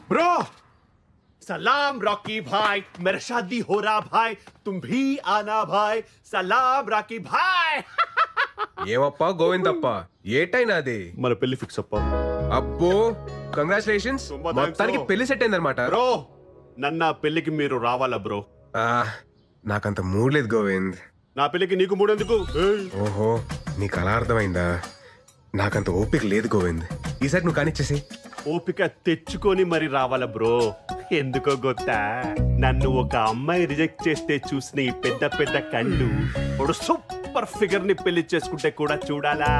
Bro सलाम Rocky भाई मेरा शादी हो रहा भाई तुम भी आना भाई सलाम रॉकी भाई ఏమప్పా గోవిందప్ప ఏటైనాది మన పెళ్లి ఫిక్స్ అప్ప అబ్బో కంగ్రాచులేషన్స్ మొత్తానికి పెళ్లి సెట్ అయిందన్నమాట బ్రో నన్న పెళ్లికి మీరు రావాలా బ్రో నాకంత మూడ్ లేదు గోవింద్ నా పెళ్లికి నీకు మూడెందుకు ఓహో నీకు అలా అర్థమైందా నాకంత ఓపిక లేదు గోవింద్ ఈసారి నువ్వు కానిచ్చేసి ఓపిక తెచ్చుకొని మరి రావాలా బ్రో ఎందుకో గొత్తా నన్ను ఒక అమ్మాయి రిజెక్ట్ చేస్తే చూసిన ఈ పెద్ద పెద్ద కళ్ళు ఒక సూపర్ ఫిగర్ ని పెళ్లి చేసుకుంటే కూడా చూడాలా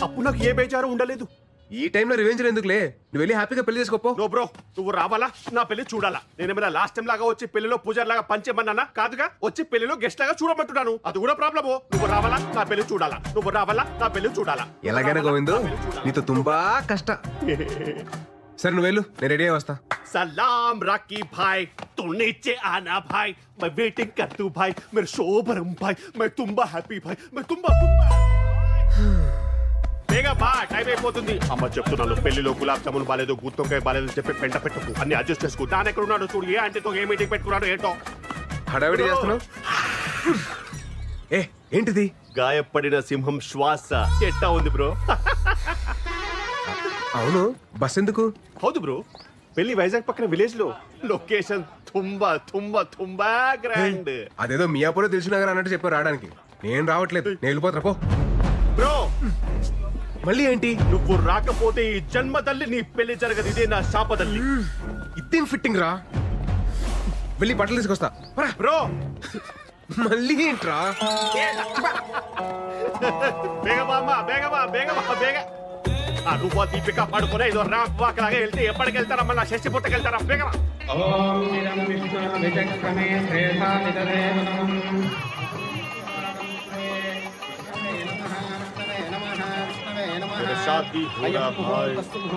అప్పుడు నాకు ఏ బేజారు ఉండలేదు ఈ టైంలో రివెంజ్ ఎందుకులే నువ్వు వెళ్ళి హ్యాపీగా పెళ్లి చేసుకోపో నో బ్రో నువ్వు రావాలా నా పెళ్లి చూడాలా నేనేమైనా లాస్ట్ టైం లాగా వచ్చి పెళ్లిలో పూజారి లాగా పంచేమన్నానా కాదుగా వచ్చి పెళ్లిలో గెస్ట్ లాగా చూడమంటున్నాను అది కూడా ప్రాబ్లము నువ్వు రావాలా నా పెళ్లి చూడాలా నువ్వు రావాలా నా పెళ్లి చూడాలా ఎలాగైనా గోవిందు నీతో తుంబా కష్ట సరే నువ్వు వెళ్ళు నేను రెడీ అయ్యి వస్తా सलाम राकी भाई तू नीचे आना भाई मैं वेटिंग कर तू भाई मेरे शोभरम भाई मैं तुम्बा हैप्पी भाई मैं तुम्बा బేగా బా టైం అయిపోతుంది అమ్మ చెప్తున్నాను పెళ్లిలో గులాబ్ జామున్ బాలేదు గుత్తొక్కాయ బాలేదు చెప్పి పెంట పెట్టకు అన్ని అడ్జస్ట్ చేసుకో దాని ఎక్కడ ఉన్నాడు చూడు ఏ ఆంటీతో ఏ మీటింగ్ పెట్టుకున్నాడు ఏంటో హడావిడి చేస్తున్నావు ఏ ఏంటిది గాయపడిన సింహం శ్వాస ఎట్టా ఉంది బ్రో అవును బస్ ఎందుకు హౌదు బ్రో పెళ్లి వైజాగ్ పక్కన విలేజ్ లో లొకేషన్ తుంబా తుంబా తుంబా గ్రాండ్ అదేదో మియాపూర్ తెలిసినగర్ అన్నట్టు చెప్పారు రావడానికి నేను రావట్లేదు నేను వెళ్ళిపోతా పో బ్రో మళ్ళీ ఏంటి నువ్వు రాకపోతే ఈ జన్మ తల్లి నీ పెళ్లి జరగదు ఇదే నా శాపదల్లి ఇదేం ఫిట్టింగ్ రా వెళ్ళి బట్టలు తీసుకొస్తా బ్రో మళ్ళీ ఏంట్రా బేగమా బేగమా బేగమా బేగ ఆ రూపా దీపిక పడుకునే ఇదో రాక్ వాక్ లాగా వెళ్తే ఎప్పటికి వెళ్తారా మళ్ళీ షష్టి పుట్టకి వెళ్తారా బేగమా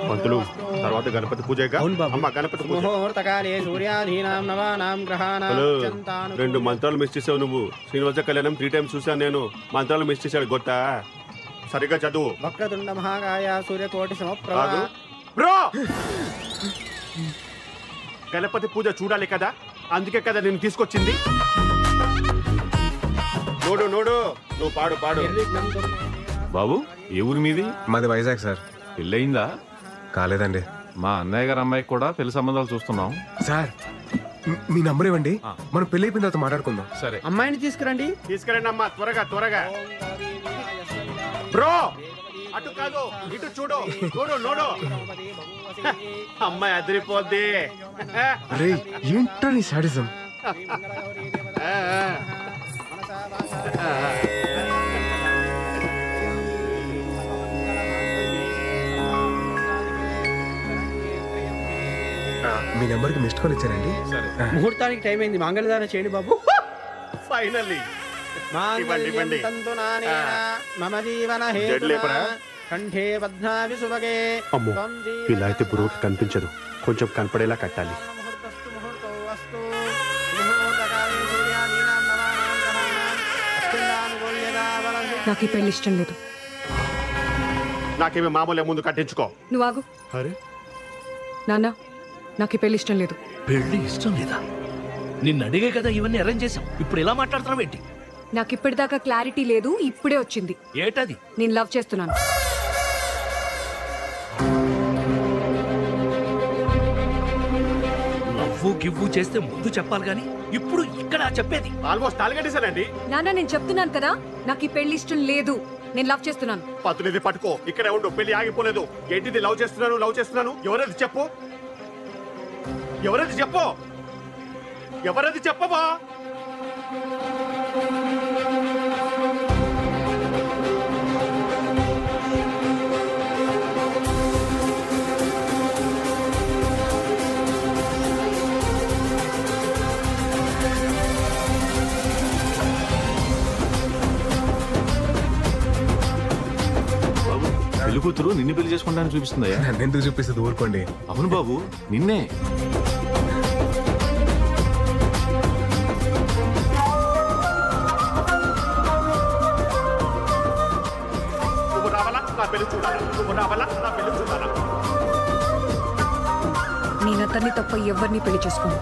పంతులు తర్వాత గణపతి పూజగా అమ్మ గణపతి పూజ రెండు మంత్రాలు మిస్ చేసావు నువ్వు శ్రీనివాస కళ్యాణం 3 times చూసాను నేను మంత్రాలు మిస్ చేశాడు గొట్ట సరిగ్గా చదువు వక్రతుండ మహాకాయ సూర్యకోటి సమప్రభ బ్రో గణపతి పూజ చూడాలి కదా అందుకే కదా నేను తీసుకొచ్చింది నోడు నోడు నువ్వు పాడు పాడు బాబు ఏ ఊరి మీది మాది వైజాగ్ సార్ పెళ్ళయిందా కాలేదండి మా అన్నయ్య గారు అమ్మాయికి కూడా పెళ్లి సంబంధాలు చూస్తున్నాం సార్ మీ నంబర్ ఇవ్వండి మనం పెళ్లి అయిపోయిన తర్వాత మాట్లాడుకుందాం సరే అమ్మాయిని తీసుకురండి తీసుకురండి అమ్మా త్వరగా త్వరగా బ్రో అటు కాదు ఇటు చూడు చూడు నోడు అమ్మాయి అదిరిపోద్ది అరే ఏంటో నీ సాడిజం మీ నెంబర్కి మిస్డ్ కాల్ ఇచ్చారండి ముహూర్తానికి టైం అయింది మంగళదానం చేయండి బాబు ఫైనల్లీ మమ జీవన కంఠే పద్మావి సుభగే అమ్మో ఇలా అయితే బ్రోకి కనిపించదు కొంచెం కనపడేలా కట్టాలి నాకు ఈ పెళ్లి ఇష్టం లేదు నాకేమి మామూలు ముందు కట్టించుకో నువ్వు ఆగు అరే నాన్న నాకు ఈ పెళ్లి ఇష్టం లేదు పెళ్లి ఇష్టం లేదా నిన్ను అడిగే కదా ఇవన్నీ అరేంజ్ చేసాం ఇప్పుడు ఇలా మాట్లాడుతున్నావు ఏంటి నాకు ఇప్పటిదాకా క్లారిటీ లేదు ఇప్పుడే వచ్చింది ఏటది నేను లవ్ చేస్తున్నాను నవ్వు గివ్వు చేస్తే ముందు చెప్పాలి గాని ఇప్పుడు ఇక్కడ చెప్పేది ఆల్మోస్ట్ తాలిగట్టేశానండి నాన్న నేను చెప్తున్నాను కదా నాకు ఈ పెళ్లి ఇష్టం లేదు నేను లవ్ చేస్తున్నాను పత్తునిది పట్టుకో ఇక్కడే ఉండు పెళ్లి ఆగిపోలేదు ఏంటిది లవ్ చేస్తున్నాను ఎవరది చెప్పు ఎవరది చెప్పు ఎవరది చెప్పవా పెళ్లి కూతురు నిన్ను పెళ్లి చేసుకుంటానని చూపిస్తుందయ్యా ఎందుకు చూపిస్తుంది ఊరుకోండి అవును బాబు నిన్నే నువ్వు రావాలా నా పెళ్లి చూడాలా నువ్వు రావాలా నా పెళ్లి చూడాలా అతన్ని తప్ప ఎవరిని పెళ్లి చేసుకోను.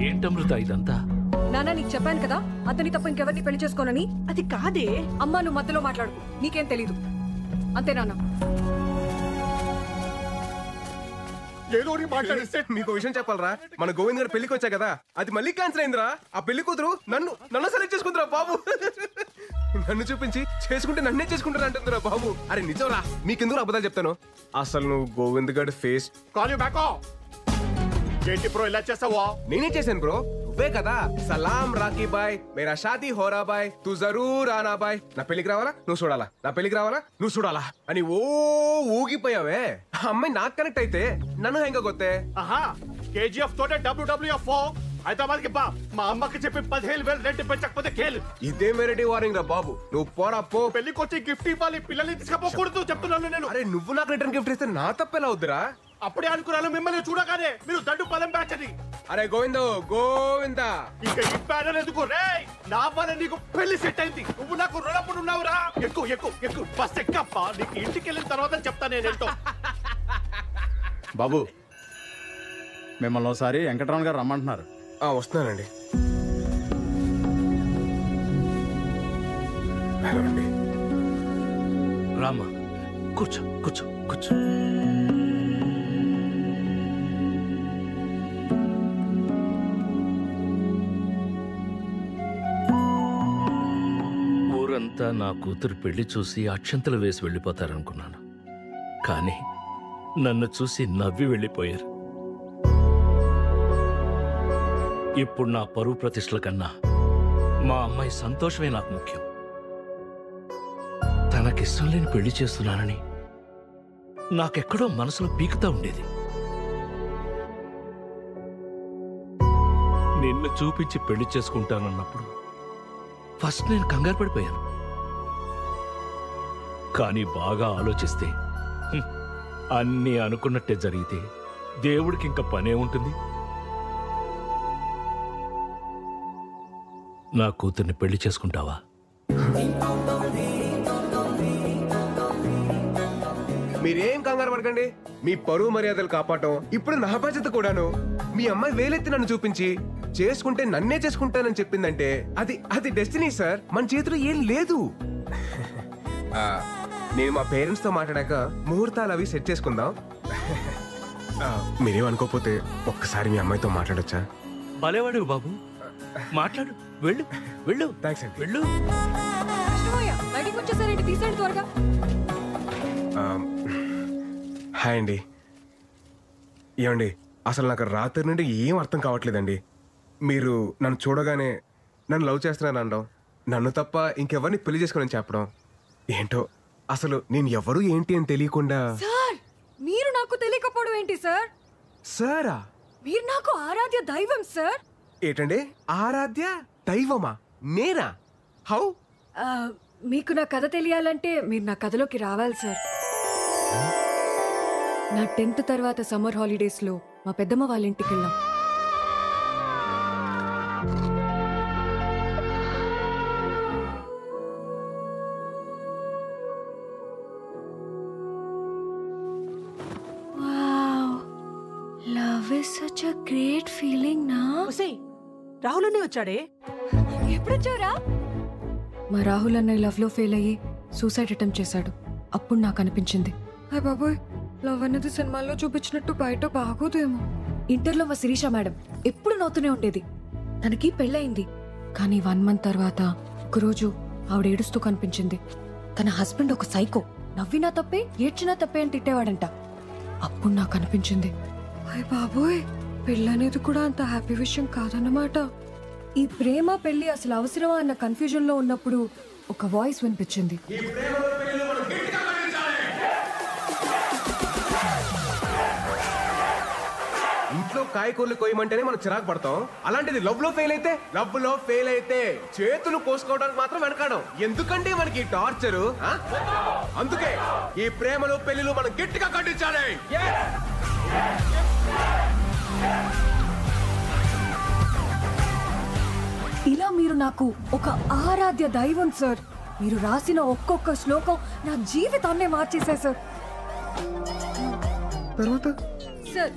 ఏంటమృత ఇదంతా? నాన్న నీకు చెప్పాను కదా అతని తప్ప ఇంకెవరిని పెళ్లి చేసుకోనని. అది కాదే. అమ్మా నువ్వు మధ్యలో మాట్లాడుకు, నీకేం తెలీదు అంతే నాన్న. మీకు విషయం చెప్పాలరా, మన గోవింద్ గారు పెళ్లికి వచ్చా కదా, అది మళ్ళీ క్యాన్సిల్ అయిందిరా. ఆ పెళ్లి కూతురు నన్ను సెలెక్ట్ చేసుకుంటారా బాబు. నన్ను చూపించి చేసుకుంటే నన్నే చేసుకుంటారా అంటుందిరా బాబు. అరే నిజంరా, మీకెందుకు అబద్ధాలు చెప్తాను. అసలు నువ్వు గోవింద్ గారి ఫేస్ కాల్ యూ బ్యాక్. ఏంటి బ్రో ఇలా చేసావా? నేనే చేశాను బ్రో, నువ్వే కదా సలాం రాకీ బాయ్ మేరా షాదీ హోరా బాయ్ తు జరూర్ ఆనా బాయ్, నా పెళ్లికి రావాలా నువ్వు చూడాలా, నా పెళ్లికి రావాలా నువ్వు చూడాలా అని ఊగిపోయావే. ఆ అమ్మాయి నాకు కనెక్ట్ అయితే నన్ను హెంగ గొత్తే. ఆహా, కేజీఎఫ్ తోటే WWF హైదరాబాద్ కి బా. మా అమ్మకి చెప్పి 15,000 రెంట్ పెంచకపోతే కేలు. ఇదే వెరైటీ వార్నింగ్ రా బాబు. నువ్వు పోరా పో. పెళ్లికి వచ్చి గిఫ్ట్ ఇవ్వాలి, పిల్లల్ని తీసుకపోకూడదు చెప్తున్నాను నేను. అరే నువ్వు నాకు రిటర్న్ గిఫ్ట్ ఇస్తే నా తప్పెలా అవుద్దురా? అప్పుడే అనుకున్నాను మిమ్మల్ని చూడగానే మీరు దండు పదం బ్యాచ్ అని. అరే గోవిందా ఇంకా ఈ ప్యానల్ ఎందుకు రే? నా వల్ల నీకు పెళ్లి సెట్ అయింది, నువ్వు నాకు రుణపడి ఉన్నావురా. ఎక్కువ బస్ ఎక్కప్ప, నీకు ఇంటికి వెళ్ళిన తర్వాత చెప్తా నేనేంటో. బాబు మిమ్మల్ని ఒకసారి వెంకటరమణ గారు రమ్మంటున్నారు. వస్తున్నానండి. హలో అండి. రామా కూర్చో కూర్చో కూర్చో. ఊరంతా నా కూతురు పెళ్లి చూసి అక్షంతలు వేసి వెళ్ళిపోతారనుకున్నాను, కానీ నన్ను చూసి నవ్వి వెళ్ళిపోయారు. ఇప్పుడు నా పరువు ప్రతిష్టల కన్నా మా అమ్మాయి సంతోషమే నాకు ముఖ్యం. తనకిష్టం లేని పెళ్లి చేస్తున్నానని నాకెక్కడో మనసులో పీకుతా ఉండేది. నిన్ను చూపించి పెళ్లి చేసుకుంటానన్నప్పుడు ఫస్ట్ నేను కంగారు పడిపోయాను. కానీ బాగా ఆలోచిస్తే అన్నీ అనుకున్నట్టే జరిగితే దేవుడికి ఇంకా పనే ఉంటుంది. నా కూతుర్ని పెళ్లి చేసుకుంటావా? మీరేం కంగారు పడకండి. మీ పరువు మర్యాదలు కాపాడటం ఇప్పుడు నా బాధ్యత కూడాను. మీ అమ్మాయి వేలెత్తి నన్ను చూపించి చేసుకుంటే నన్నే చేసుకుంటానని చెప్పిందంటే అది డెస్టినీ సార్. మన చేతిలో ఏం లేదు. నేను మా పేరెంట్స్ తో మాట్లాడాక ముహూర్తాలు అవి సెట్ చేసుకుందాం. మీరేమనుకోకపోతే ఒక్కసారి మీ అమ్మాయితో మాట్లాడొచ్చా? భలేవాడు బాబు, మాట్లాడు. వెళ్ళు వెళ్ళు. థ్యాంక్స్ అండి. వెళ్ళు. బయటికి వచ్చేసారేంటి, తీసేయండి త్వరగా. హాయ్ అండి. ఏమండి, అసలు నాకు రాత్రి నుండి ఏం అర్థం కావట్లేదండి. మీరు నన్ను చూడగానే నన్ను లవ్ చేస్తున్నాను అనడం, నన్ను తప్ప ఇంకెవరిని పెళ్లి చేసుకోనని చెప్పడం, ఏంటో అసలు నేను ఎవరు ఏంటి అని తెలియకుండా. సార్ మీరు నాకు తెలియకపోవడం ఏంటి సార్? సారా? మీరు నాకు ఆరాధ్య దైవం సార్. ఏంటండి ఆరాధ్య దైవమా? నేనా? హౌ? మీకు నా కథ తెలియాలంటే మీరు నా కథలోకి రావాలి సార్. నా 10th తర్వాత సమ్మర్ హాలిడేస్ లో మా పెద్దమ్మ వాళ్ళ ఇంటికి వెళ్ళాం. Love is such a great feeling నా. రాహుల్ అనే వచ్చాడే. ఎప్పుడొచ్చారా? మా రాహుల్ అన్నయ్య లవ్ లో ఫెయిల్ అయ్యి సూసైడ్ అటెంప్ట్ చేశాడు. అప్పుడు నాకు అనిపించింది, హాయ్ బాబోయ్, లవ్ అనేది సినిమాల్లో చూపించినట్టు బయట బాగోదేమో. ఇంటర్లో మా శిరీష మేడం ఎప్పుడు నవ్వుతూనే ఉండేది. తనకి పెళ్ళయింది, కానీ 1 month తర్వాత ఒకరోజు ఆవిడ ఏడుస్తూ కనిపించింది. తన హస్బెండ్ ఒక సైకో, నవ్వినా తప్పే ఏడ్చినా తప్పే అని తిట్టేవాడంట. అప్పుడు నాకు అనిపించింది, హాయ్ బాబోయ్, పెళ్ళనేది కూడా అంత హ్యాపీ విషయం కాదన్నమాట. ఈ ప్రేమ పెళ్లి అసలు అవసరమా అన్న కన్ఫ్యూజన్ లో ఉన్నప్పుడు ఒక వాయిస్ వినిపించింది. కాయకూరలు కొయ్యమంటేనే మనం చిరాకు పడతాం. అలాంటిది లవ్ లో ఫెయిల్ అయితే చేతులు కోసుకోవడానికి మాత్రం వెనకాడం. ఎందుకంటే మనకి టార్చరు. అందుకే ఈ ప్రేమలు పెళ్లిలు మనం గట్టిగా కట్టించాలి. ఇలా మీరు నాకు ఒక ఆరాధ్య దైవం సార్. మీరు రాసిన ఒక్కొక్క శ్లోకం నా జీవితాన్నే మార్చేశారు సార్. తర్వాత సార్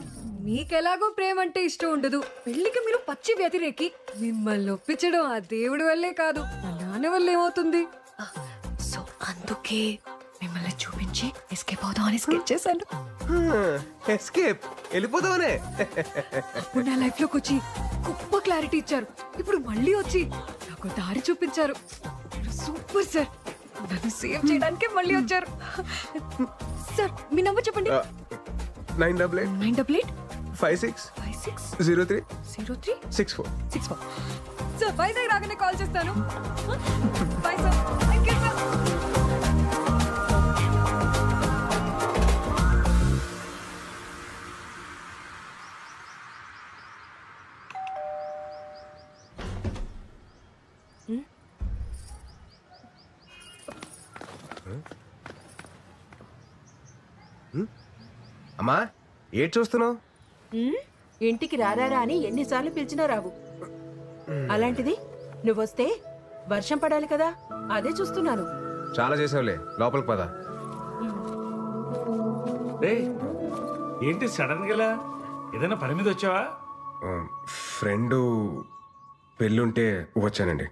మీకెలాగో ప్రేమ అంటే ఇష్టం ఉండదు, పెళ్లికి మీరు పచ్చి వ్యతిరేకి. మిమ్మల్ని ఒప్పించడం ఆ దేవుడి వల్లే కాదు, మా నాన్న వల్ల ఏమవుతుంది. సో అందుకే మిమ్మల్ని చూపించి ఎస్కేప్ అవుదాం అని స్కెచ్ చేశాను. ఎస్కేప్ వెళ్ళిపోదామనే. అప్పుడు నా లైఫ్ లోకి వచ్చి గొప్ప క్లారిటీ ఇచ్చారు. ఇప్పుడు మళ్ళీ వచ్చి నాకు దారి చూపించారు. Super sir. నన్ను సేవ్ చేయడానికి మళ్ళీ వచ్చారు. సార్ మీ నంబర్ చెప్పండి. 988 56 03 64. సార్ వైజాగ్ రాగానే కాల్ చేస్తాను. Bye sir. Thank you sir. అమ్మా ఏం చూస్తున్నావు? ఇంటికి రారా అని ఎన్నిసార్లు పిలిచినా రావు. అలాంటిది నువ్వొస్తే వర్షం పడాలి కదా, అదే చూస్తున్నాను. చాలా చేసావులే, లోపలికి పద. ఏంటి సడన్ గా ఏదైనా పని మీద వచ్చావా? ఫ్రెండ్ పెళ్ళుంటే వచ్చానండి.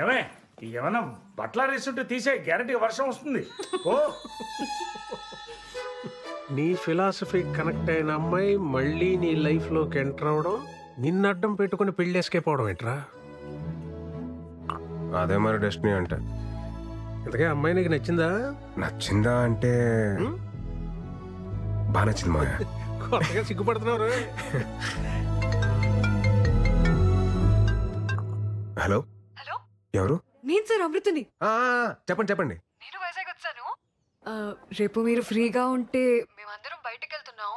ఏమే ఏమన్నా బట్టల రేసుంటే తీసే, గ్యారంటీగా వర్షం వస్తుంది. ఓ నీ ఫిలాసఫీ కనెక్ట్ అయిన అమ్మాయి మళ్ళీ నీ లైఫ్ లోకి ఎంటర్ అవడం, నిన్ను అడ్డం పెట్టుకుని పెళ్లి ఎస్కేప్ అవడం ఏంట్రా? అదే మరి డెస్టినీ అంటే. ఇంతకే అమ్మాయి నీకు నచ్చిందా? నచ్చిందా అంటే బాగా నచ్చింది మా. కొత్తగా సిగ్గుపడుతున్నారు. హలో హలో ఎవరు? నేను సార్ అమృతని. చెప్పండి. నేను వైజాగ్ వచ్చాను. రేపు మీరు ఫ్రీగా ఉంటే మేమందరం బయటకు వెళ్తున్నాం.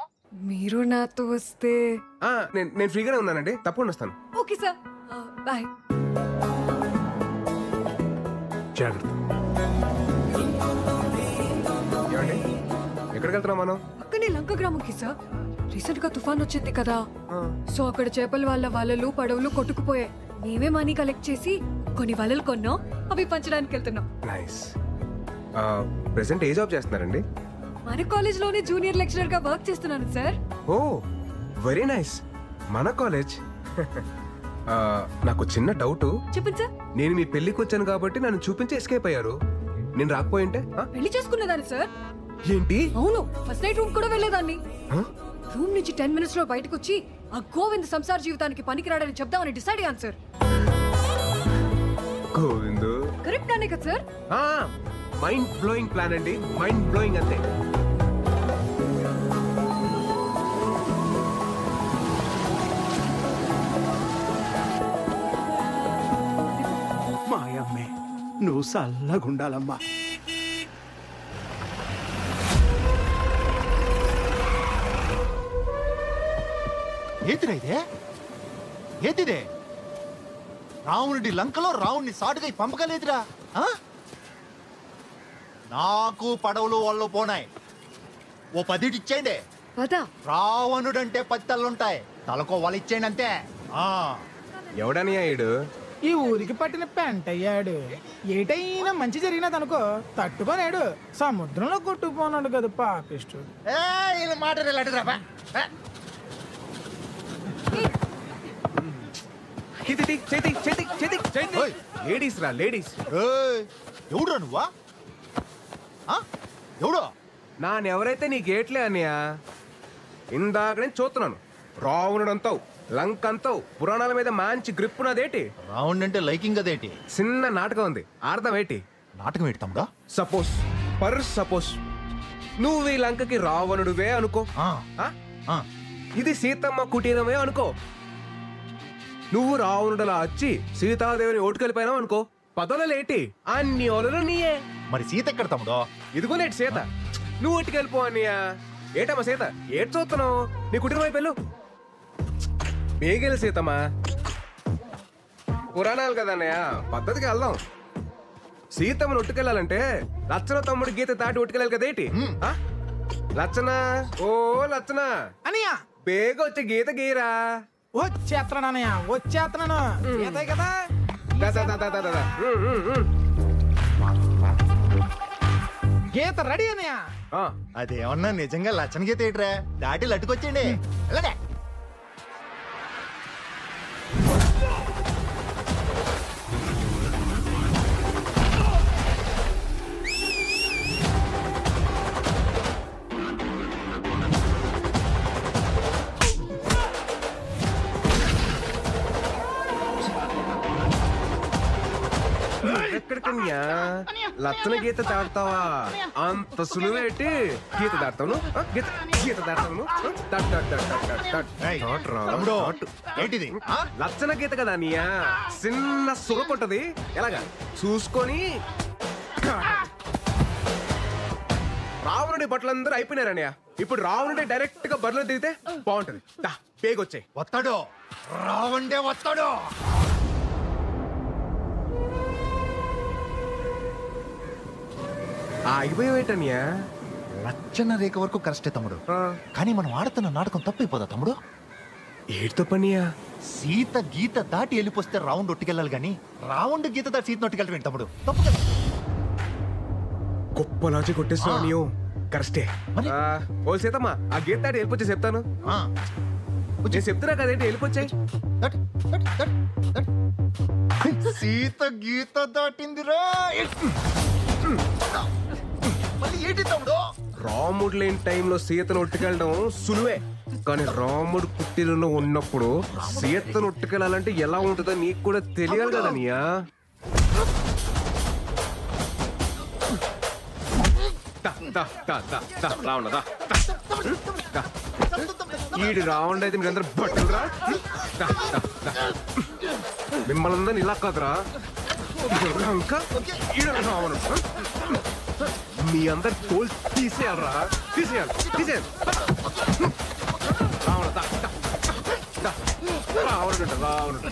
మీరు నాతో వస్తే. నేను ఫ్రీగానే ఉన్నానండి, తప్పకుండా వస్తాను. Okay sir, bye. జాగ్రత్త. ఏమండి ఎక్కడికి వెళ్తున్నాం మనం? పక్కనే లంక గ్రామంకి సార్. రీసెంట్ గా తుఫాన్ వచ్చింది కదా, సో అక్కడ చేపల వాళ్ళ వలలు పడవలు కొట్టుకుపోయాయి. మేమే మనీ కలెక్ట్ చేసి కొన్ని వలలు కొన్నాం, అవి పంచడానికి వెళ్తున్నాం. నైస్. ప్రెసెంట్ ఏ జాబ్ చేస్తున్నారండి? మన కాలేజ్ లోనే జూనియర్ లెక్చరర్ గా వర్క్ చేస్తున్నాను సార్. ఓ వెరీ నైస్. మన కాలేజ్. నాకు చిన్న డౌట్. చెప్పండి సార్. నేను మీ పెళ్లికి వచ్చాను కాబట్టి నన్ను చూపించి ఎస్కేప్ అయ్యారు. నేను రాకపోయింటే పెళ్లి చేసుకునేదాన్ని సార్. ఏంటి? అవును, ఫస్ట్ నైట్ రూమ్ కూడా వెళ్ళేదాన్ని. రూమ్ నుంచి 10 minutes లో బయటకు వచ్చి ఆ గోవింద్ సంసార జీవితానికి పనికిరాడని చెప్దామని డిసైడ్ అయ్యాను సార్. గోవిందు కరెక్ట్ ప్లానే కదా సార్? మైండ్ బ్లోయింగ్ ప్లాన్ అండి, మైండ్ బ్లోయింగ్ అంతే. మాయమ్మే నువ్వు చల్లగుండాలమ్మా. ఏంటిరా ఇదే? ఏంటిదే? రావణుడి లంకలో రావణ్ణి సాటుగా పంపకలేదురా. నాకు పడవలు వాళ్ళు పోనాయి, ఓ 10 ఇచ్చేయండి. రావణుడంటే 10 తలలుంటాయి, తలకో వాళ్ళు ఇచ్చేయండి అంతే. ఎవడని అయ్యాడు? ఈ ఊరికి పట్టిన పెంట అయ్యాడు. ఏటైనా మంచి జరిగినదనుకో తట్టుకోలేడు, సముద్రంలో కొట్టుకుపోనాడు కదా పాపిష్టుడు. లేడీస్ రా, లేడీస్. ఎవడురా నువ్వా? ఎవడో నానెవరైతే నీ గేట్లే అన్నయ్య. ఇందాక నేను చూస్తున్నాను. రావణుడు అంతావు, లంక్ అంతావు, పురాణాల మీద మంచి గ్రిప్ ఉన్నదేటి. రావణుడు అంటే లైకింగ్ అదేటి? చిన్న నాటకం ఉంది, అర్థం ఏంటి? నాటకం ఏంటి తమ్ముడా? సపోజ్ నువ్వు ఈ లంకకి రావణుడువే అనుకో, ఇది సీతమ్మ కుటీరమే అనుకో. నువ్వు రావణుడలా వచ్చి సీతాదేవిని ఓటుకెళ్ళిపోయినావు అనుకో, పదవులేటి అన్ని ఓలలు నీయే. మరి సీత ఎక్కడ తమ్ముడో? ఇదిగో నేటి సీత. నువ్వు ఓటుకెళ్ళిపో అన్నయ్య. ఏటమ్మా సీత ఏట్ చూస్తున్నావు? నీ కుటుంబం వైపు వెళ్ళు. బేగెలు సీతమ్మా. పురాణాలు కదన్నయ్య, పద్ధతికి వెళ్దాం. సీతమ్మను ఒట్టుకెళ్ళాలంటే లచ్చన తమ్ముడు గీత దాటి ఒట్టుకెళ్ళాలి కదేటి? లచ్చన, ఓ లచ్చన అనియా బేగ వచ్చే గీత గీరా. వచ్చేస్తున్నాను అన్నయ్య, వచ్చేస్తున్నాను. గీతే కదా. గీత రెడీ అన్నయ్య. అదేమన్నా నిజంగా లచ్చన గీత ఏట్రా? దాటి లట్టుకొచ్చేయండి. వెళ్ళండి. ఎక్కడికన్యా లచ్చన గీత దాడతావా? అంత సులువేటి గీత దాడతాను, గీత దాడతాను. ఏంటిది? లచ్చన గీత కదా అన్నయ్య, చిన్న సుగపట్టది. ఎలాగా చూసుకొని రావణుడి బట్టలందరూ అయిపోయినారన్నయ్య. ఇప్పుడు రావణుడి డైరెక్ట్ గా బరిలో దిగితే బాగుంటది. పేగొచ్చాయి. వస్తాడు రావండే వస్తాడు. ఆగిపోయేటన్యా. లచ్చన రేఖ వరకు కరెస్టే తమ్ముడు, కానీ మనం ఆడుతున్న నాటకం తప్పైపోదా తమ్ముడు? ఏడు తప్పనియా. సీత గీత దాటి వెళ్ళిపోస్తే రౌండ్ ఒట్టుకెళ్ళాలి గాని రౌండ్ గీత దాటి సీత ఒట్టుకెళ్ళి తమ్ముడు తప్పు కదా. గొప్ప లాజిక్ కొట్టేస్తున్నావు నీవు. కరెస్టే. ఓ సీతమ్మా ఆ గీత దాటి వెళ్ళిపోతే చెప్తాను. నేను చెప్తున్నా కదేంటి, వెళ్ళిపోచ్చాయి. సీత గీత దాటిందిరా. ఏంటి తమ్ముడు? రాముడు లేని టైంలో సీతను ఒట్టుకెళ్ళడం సులువే, కానీ రాముడు పుట్టినలో ఉన్నప్పుడు సీతను ఒట్టుకెళ్ళాలంటే ఎలా ఉంటుందో నీకు కూడా తెలియాలి కదా నీయా. ఈడు రావణుడు అయితే మీరందరూ బట్టలురా. మిమ్మల్ని అందరినీ ఇలా కాదురా. ఇంకా ఈడు రావణుడు. మీ అందరి తోలు తీసేయాలరా, తీసేయాలి, తీసేయాలి. రావణుడు రావణుడు రావణుడు.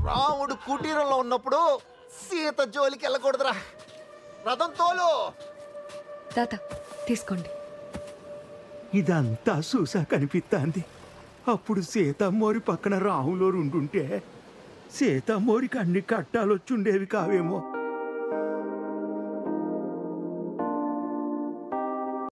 రాముడు కుటీరంలో ఉన్నప్పుడు సీత జోలికి వెళ్ళకూడదురా. రథం తోలు. తాత తీసుకోండి. ఇదంతా చూసా కనిపిస్తాంది. అప్పుడు సీతమ్మోరి పక్కన రాహులో ఉండుంటే సీతమ్మోరికి అన్ని కట్టాలొచ్చుండేవి కావేమో.